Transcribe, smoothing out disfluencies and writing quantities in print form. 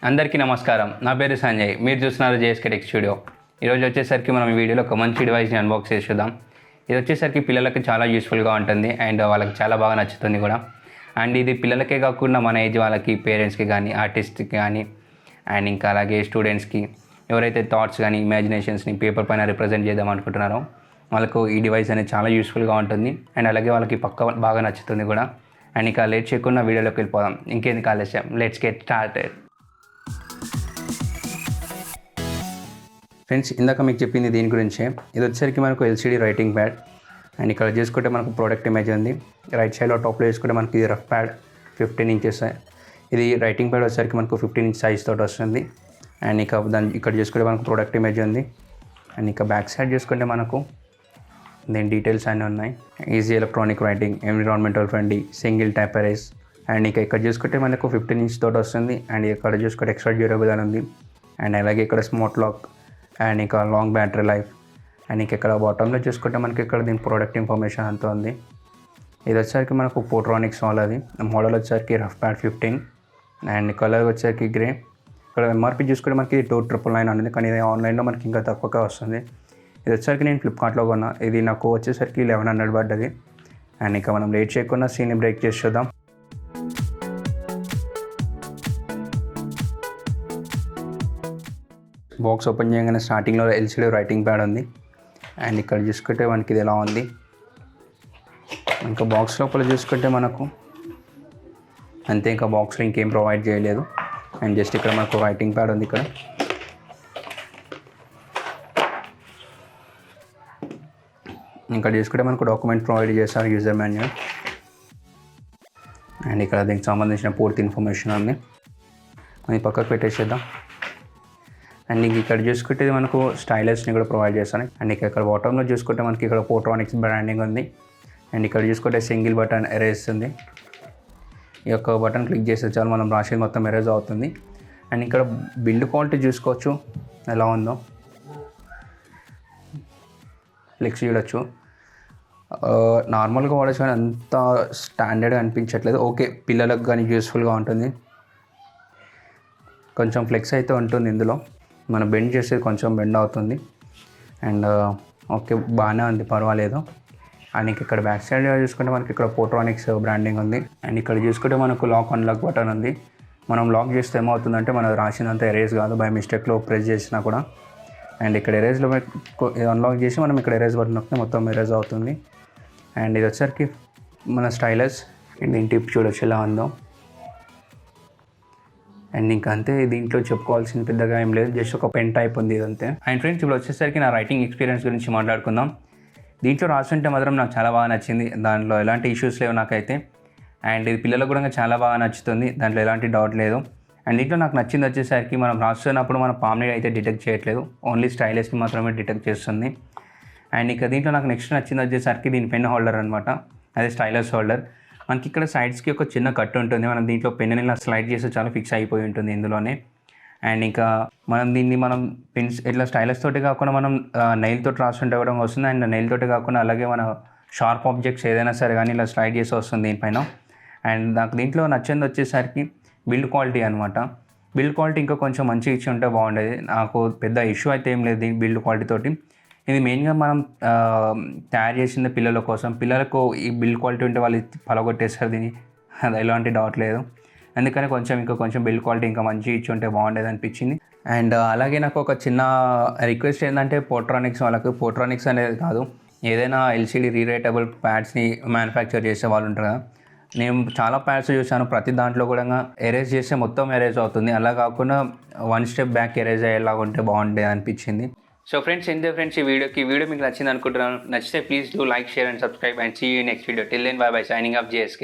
అందరికీ నమస్కారం. నా పేరు సంజయ్. మీరు చూస్తున్నారు GADJECT స్టూడియో. ఈరోజు వచ్చేసరికి మనం ఈ వీడియోలో ఒక మంచి డివైస్ని అన్బాక్స్ చేసి చూద్దాం. ఇది వచ్చేసరికి పిల్లలకి చాలా యూస్ఫుల్గా ఉంటుంది అండ్ వాళ్ళకి చాలా బాగా నచ్చుతుంది కూడా. అండ్ ఇది పిల్లలకే కాకుండా మన ఏజ్ వాళ్ళకి, పేరెంట్స్కి కానీ, ఆర్టిస్ట్కి కానీ అండ్ ఇంకా అలాగే స్టూడెంట్స్కి ఎవరైతే థాట్స్ కానీ ఇమాజినేషన్స్ని పేపర్ పైన రిప్రజెంట్ చేద్దాం అనుకుంటున్నారో వాళ్ళకు ఈ డివైస్ అనేది చాలా యూస్ఫుల్గా ఉంటుంది అండ్ అలాగే వాళ్ళకి బాగా నచ్చుతుంది కూడా. అండ్ ఇంకా లేట్ చేయకుండా వీడియోలోకి వెళ్ళిపోదాం. ఇంకేంది ఆలస్యం, లెట్స్ గెట్ స్టార్టెడ్. ఫ్రెండ్స్, ఇందాక మీకు చెప్పింది దీని గురించే. ఇది వచ్చేసరికి మనకు LCD రైటింగ్ ప్యాడ్ అండ్ ఇక్కడ చూసుకుంటే మనకు ప్రోడక్ట్ ఇమేజ్ ఉంది. రైట్ సైడ్లో టాప్లో చూసుకుంటే మనకి ఇది రఫ్ ప్యాడ్ 15 ఇంచెస్. ఇది రైటింగ్ ప్యాడ్ వచ్చేసరికి మనకు 15 ఇంచ్ సైజ్ తోటి వస్తుంది. అండ్ ఇక ఇక్కడ చూసుకుంటే మనకు ప్రోడక్ట్ ఇమేజ్ ఉంది. అండ్ ఇక బ్యాక్ సైడ్ చూసుకుంటే మనకు దీని డీటెయిల్స్ అన్నీ ఉన్నాయి. Easy electronic writing, environmental friendly, single tap erase. And ఇక ఇక్కడ చూసుకుంటే మనకు 15 ఇంచ్ తోటి వస్తుంది. అండ్ ఇక్కడ చూసుకుంటే ఎక్స్ట్రా డ్యూరబుల్ అని ఉంది. అండ్ అలాగే ఇక్కడ స్మార్ట్ లాక్ అండ్ ఇక లాంగ్ బ్యాటరీ లైఫ్. అండ్ ఇక ఇక్కడ బాటంలో చూసుకుంటే మనకి ఇక్కడ దీని ప్రోడక్ట్ ఇన్ఫర్మేషన్ అంతా ఉంది. ఇది వచ్చేసరికి మనకు పోట్రానిక్స్ వాళ్ళది. మోడల్ వచ్చేసరికి రఫ్ ప్యాడ్ 15 అండ్ కలర్ వచ్చేసరికి గ్రే. ఇక్కడ MRP చూసుకుంటే మనకి 2999 అనేది, కానీ ఇది ఆన్లైన్లో మనకి ఇంకా తక్కువగా వస్తుంది. ఇది వచ్చేసరికి నేను ఫ్లిప్కార్ట్లో కొన్నా. ఇది నాకు వచ్చేసరికి 1100 పడ్డది. అండ్ ఇక మనం లేట్ చేయకుండా సీన్ని బ్రేక్ చేసి చూద్దాం. బాక్స్ ఓపెన్ చేయగానే స్టార్టింగ్లో LCD రైటింగ్ ప్యాడ్ ఉంది. అండ్ ఇక్కడ చూసుకుంటే మనకి ఇది ఎలా ఉంది. ఇంకా బాక్స్ లోపల చూసుకుంటే మనకు అంతే, ఇంకా బాక్స్లో ఇంకేం ప్రొవైడ్ చేయలేదు. అండ్ జస్ట్ ఇక్కడ మనకు రైటింగ్ ప్యాడ్ ఉంది. ఇక్కడ చూసుకుంటే మనకు డాక్యుమెంట్ ప్రొవైడ్ చేస్తారు, యూజర్ మాన్యువల్. అండ్ ఇక్కడ దీనికి సంబంధించిన పూర్తి ఇన్ఫర్మేషన్ ఉంది. అది పక్కకు పెట్టేసేద్దాం. అండ్ ఇక్కడ చూసుకుంటే మనకు స్టైలర్స్ని కూడా ప్రొవైడ్ చేస్తాను. అండ్ ఇక్కడ బాటంలో చూసుకుంటే మనకి ఇక్కడ పోట్రానిక్స్ బ్రాండింగ్ ఉంది. అండ్ ఇక్కడ చూసుకుంటే సింగిల్ బటన్ ఎరేజ్ ఉంది. ఈ యొక్క బటన్ క్లిక్ చేస్తే చాలు మనం రాసేది మొత్తం ఎరేజ్ అవుతుంది. అండ్ ఇక్కడ బిల్డ్ క్వాలిటీ చూసుకోవచ్చు ఎలా ఉందో, ఫ్లెక్స్ చూడొచ్చు. నార్మల్గా వాడచ్చు కానీ అంత స్టాండర్డ్గా అనిపించట్లేదు. ఓకే, పిల్లలకు కానీ యూస్ఫుల్గా ఉంటుంది. కొంచెం ఫ్లెక్స్ అయితే ఉంటుంది ఇందులో, మనం బెండ్ చేసేది కొంచెం బెండ్ అవుతుంది. అండ్ ఓకే, బాగానే ఉంది, పర్వాలేదు. అండ్ ఇక్కడ బ్యాక్ సైడ్ చూసుకుంటే మనకి ఇక్కడ పోట్రానిక్స్ బ్రాండింగ్ ఉంది. అండ్ ఇక్కడ చూసుకుంటే మనకు లాక్ అన్లాక్ బటన్ ఉంది. మనం లాక్ చేస్తే ఏమవుతుందంటే మనం రాసినంత ఎరేజ్ కాదు, బై మిస్టేక్లో ప్రెస్ చేసినా కూడా. అండ్ ఇక్కడ ఎరేజ్లో అన్లాక్ చేసి మనం ఇక్కడ ఎరేజ్ బటన్ నొక్కితే మొత్తం ఎరేజ్ అవుతుంది. అండ్ ఇది వచ్చేసరికి మన స్టైలస్. దీని టిప్ చూడొచ్చు ఎలా ఉందో. అండ్ ఇంకా అంతే, దీంట్లో చెప్పుకోవాల్సిన పెద్దగా ఏం లేదు, జస్ట్ ఒక పెన్ టైప్ ఉంది ఇదంతే. అండ్ ఫ్రెండ్స్, ఇప్పుడు వచ్చేసరికి నా రైటింగ్ ఎక్స్పీరియన్స్ గురించి మాట్లాడుకుందాం. దీంట్లో రాస్తుంటే మాత్రం నాకు చాలా బాగా నచ్చింది. దాంట్లో ఎలాంటి ఇష్యూస్ లేవు నాకైతే. అండ్ ఇది పిల్లలకు కూడా చాలా బాగా నచ్చుతుంది, దాంట్లో ఎలాంటి డౌట్ లేదు. అండ్ దీంట్లో నాకు నచ్చింది వచ్చేసరికి మనం రాస్తున్నప్పుడు మన పామ్ని అయితే డిటెక్ట్ చేయట్లేదు, ఓన్లీ స్టైలస్ని మాత్రమే డిటెక్ట్ చేస్తుంది. అండ్ ఇక దీంట్లో నాకు నెక్స్ట్ నచ్చింది వచ్చేసరికి దీని పెన్ హోల్డర్ అనమాట, అదే స్టైలస్ హోల్డర్. మనకి ఇక్కడ సైడ్స్కి ఒక చిన్న కట్ ఉంటుంది, మనం దీంట్లో పెన్ని ఇలా స్లైడ్ చేస్తే చాలా ఫిక్స్ అయిపోయి ఉంటుంది ఇందులోనే. అండ్ ఇంకా మనం పెన్స్ ఇట్లా స్టైలస్ తోటి కాకుండా మనం నెయిల్ తోటి రాస్తుంటే కూడా వస్తుంది. అండ్ నెయిల్ తోటి కాకుండా అలాగే మన షార్ప్ ఆబ్జెక్ట్స్ ఏదైనా సరే కానీ ఇలా స్లైడ్ చేసి వస్తుంది దీనిపైన. అండ్ నాకు దీంట్లో నచ్చింది వచ్చేసరికి బిల్డ్ క్వాలిటీ అనమాట. బిల్డ్ క్వాలిటీ ఇంకా కొంచెం మంచిగా ఇచ్చి ఉంటే బాగుండేది. నాకు పెద్ద ఇష్యూ అయితే ఏం లేదు దీని బిల్డ్ క్వాలిటీ తోటి. ఇది మెయిన్గా మనం తయారు చేసింది పిల్లల కోసం. పిల్లలకు ఈ బిల్డ్ క్వాలిటీ ఉంటే వాళ్ళు పలగొట్టేస్తారు దీన్ని, అది ఎలాంటి డౌట్ లేదు. అందుకని కొంచెం బిల్డ్ క్వాలిటీ ఇంకా మంచిగా ఇచ్చి ఉంటే బాగుండేది అనిపించింది. అండ్ అలాగే నాకు ఒక చిన్న రిక్వెస్ట్ ఏంటంటే, పోట్రానిక్స్ అనేది కాదు, ఏదైనా LCD రీరైటబుల్ ప్యాడ్స్ని మ్యానుఫ్యాక్చర్ చేసే వాళ్ళు ఉంటారు కదా. నేను చాలా ప్యాడ్స్ చూసాను, ప్రతి దాంట్లో కూడా ఎరేజ్ చేస్తే మొత్తం ఎరేజ్ అవుతుంది. అలా కాకుండా వన్ స్టెప్ బ్యాక్ ఎరేజ్ అయ్యేలాగా ఉంటే బాగుండేది అనిపించింది. సో ఫ్రెండ్స్, ఇంతే ఫ్రెండ్స్ ఈ వీడియో మీకు నచ్చింది అనుకుంటున్నాను. నచ్చితే please do like, share and subscribe and see you next video. Till then bye bye, signing off GADJECT.